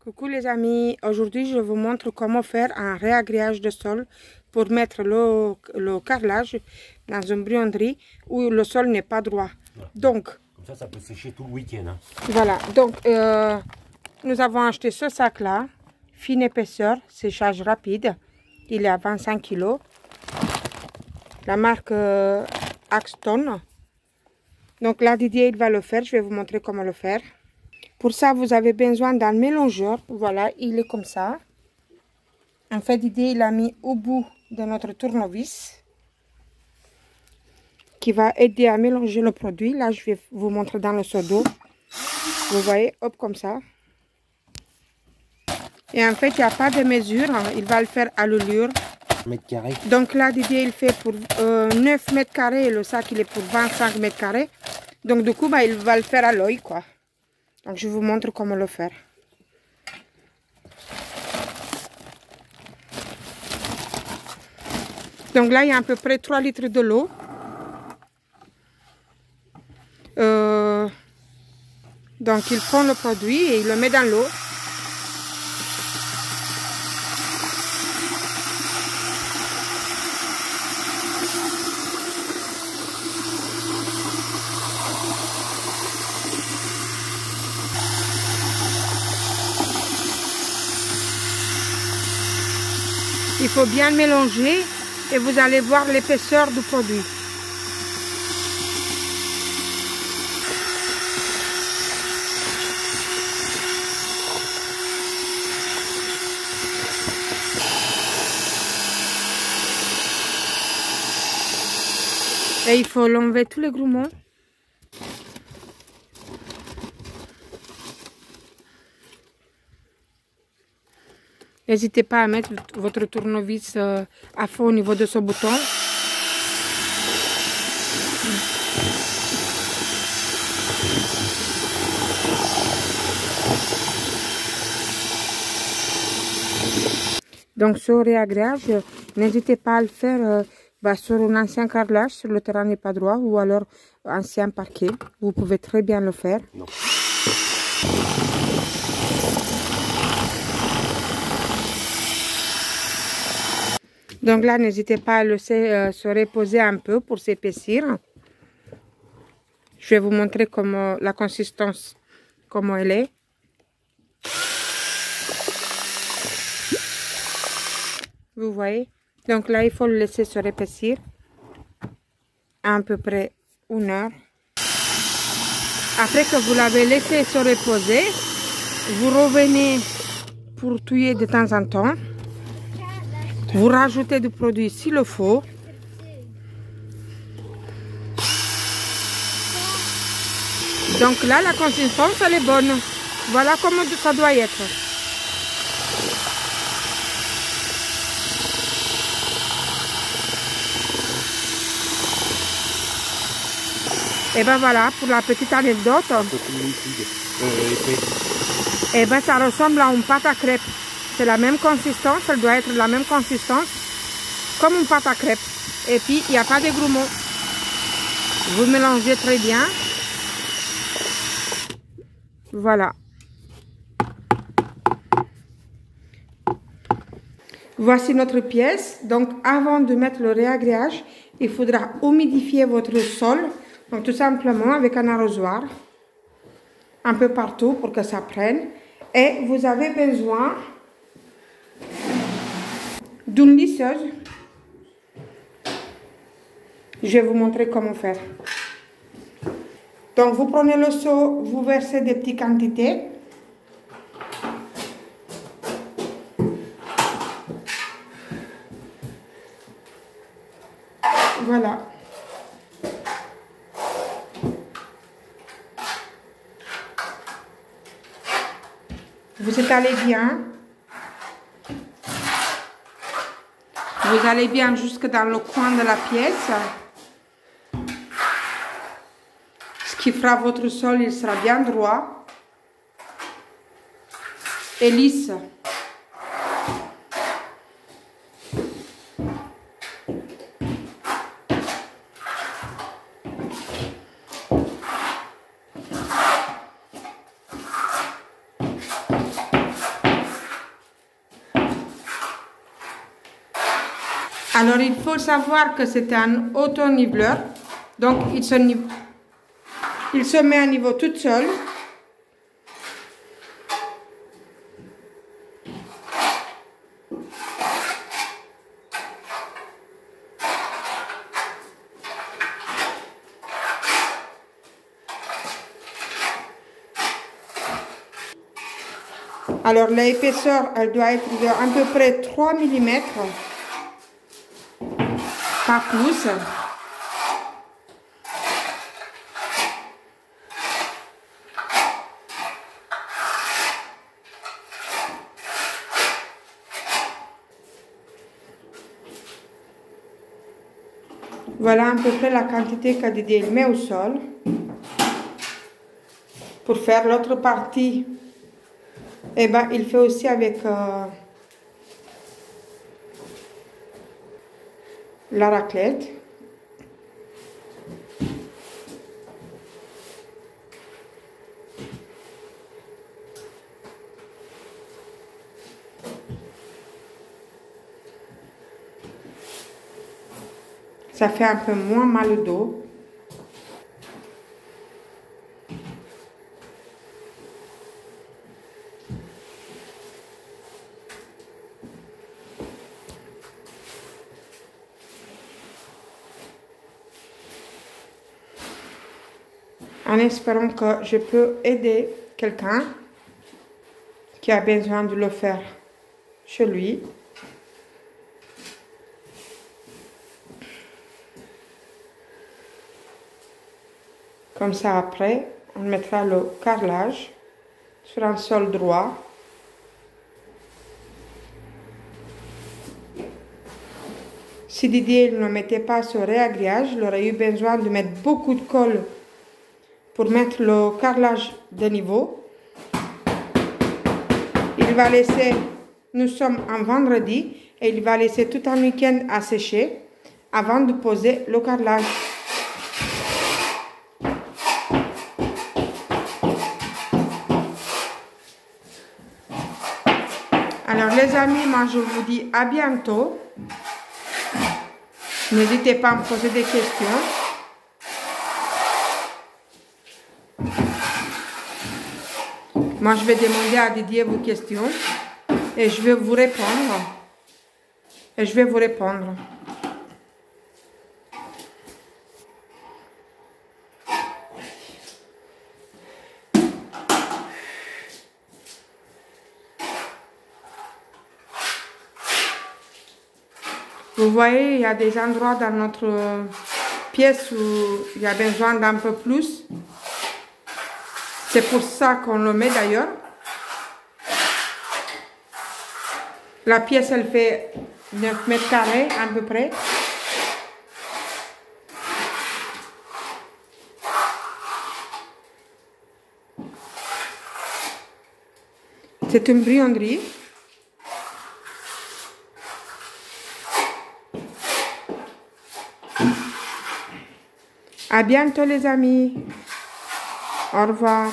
Coucou les amis, aujourd'hui je vous montre comment faire un réagrégage de sol pour mettre le carrelage dans une buanderie où le sol n'est pas droit. Voilà. Donc, comme ça peut sécher tout le week-end. Hein. Voilà, donc nous avons acheté ce sac là, fine épaisseur, séchage rapide, il est à 25 kg. La marque Axton. Donc là Didier il va le faire, je vais vous montrer comment le faire. Pour ça, vous avez besoin d'un mélangeur. Voilà, il est comme ça. En fait, Didier, il a mis au bout de notre tournevis qui va aider à mélanger le produit. Là, je vais vous montrer dans le seau d'eau. Vous voyez, hop, comme ça. Et en fait, il n'y a pas de mesure. Il va le faire à l'allure. Mètres carrés. Donc là, Didier, il fait pour 9 mètres carrés et le sac, il est pour 25 mètres carrés. Donc, du coup, bah, il va le faire à l'œil, quoi. Donc, je vous montre comment le faire. Donc là, il y a à peu près 3 litres de l'eau. Donc, il prend le produit et il le met dans l'eau. Il faut bien mélanger et vous allez voir l'épaisseur du produit. Et il faut l'enlever tous les grumeaux. N'hésitez pas à mettre votre tournevis à fond au niveau de ce bouton. Donc ce réagrégage, n'hésitez pas à le faire sur un ancien carrelage, sur le terrain n'est pas droit, ou alors ancien parquet. Vous pouvez très bien le faire. Non. Donc là, n'hésitez pas à laisser se reposer un peu pour s'épaissir. Je vais vous montrer comment la consistance, comment elle est. Vous voyez? Donc là, il faut le laisser se réépaissir à peu près 1 heure. Après que vous l'avez laissé se reposer, vous revenez pour touiller de temps en temps. Vous rajoutez du produit s'il le faut. Donc là, la consistance, elle est bonne. Voilà comment ça doit être. Et ben voilà, pour la petite anecdote. Et ben ça ressemble à une pâte à crêpes. C'est la même consistance, elle doit être la même consistance comme une pâte à crêpes. Et puis, il n'y a pas de grumeaux. Vous mélangez très bien. Voilà. Voici notre pièce. Donc, avant de mettre le réagrégage, il faudra humidifier votre sol. Donc, tout simplement avec un arrosoir. Un peu partout pour que ça prenne. Et vous avez besoin d'une lisseuse. Je vais vous montrer comment faire. Donc, vous prenez le seau, vous versez des petites quantités. Voilà. Vous étalez bien. Vous allez bien jusque dans le coin de la pièce. Ce qui fera votre sol, il sera bien droit et lisse. Alors, il faut savoir que c'est un auto-niveleur. Donc, il se met à niveau tout seul. Alors, l'épaisseur, elle doit être de à peu près 3 mm par pouce. Voilà à peu près la quantité que Didier met au sol. Pour faire l'autre partie, eh ben, il fait aussi avec la raclette. Ça fait un peu moins mal au dos. En espérant que je peux aider quelqu'un qui a besoin de le faire chez lui. Comme ça, après, on mettra le carrelage sur un sol droit. Si Didier ne mettait pas ce réagrillage, il aurait eu besoin de mettre beaucoup de colle pour mettre le carrelage de niveau. Il va laisser, nous sommes en vendredi, et il va laisser tout un week-end à sécher avant de poser le carrelage. Alors les amis, moi je vous dis à bientôt. N'hésitez pas à me poser des questions. Moi je vais demander à Didier vos questions et je vais vous répondre. Vous voyez, il y a des endroits dans notre pièce où il y a besoin d'un peu plus. C'est pour ça qu'on le met d'ailleurs. La pièce, elle fait 9 mètres carrés à peu près. C'est une brionnerie. À bientôt les amis. Au revoir.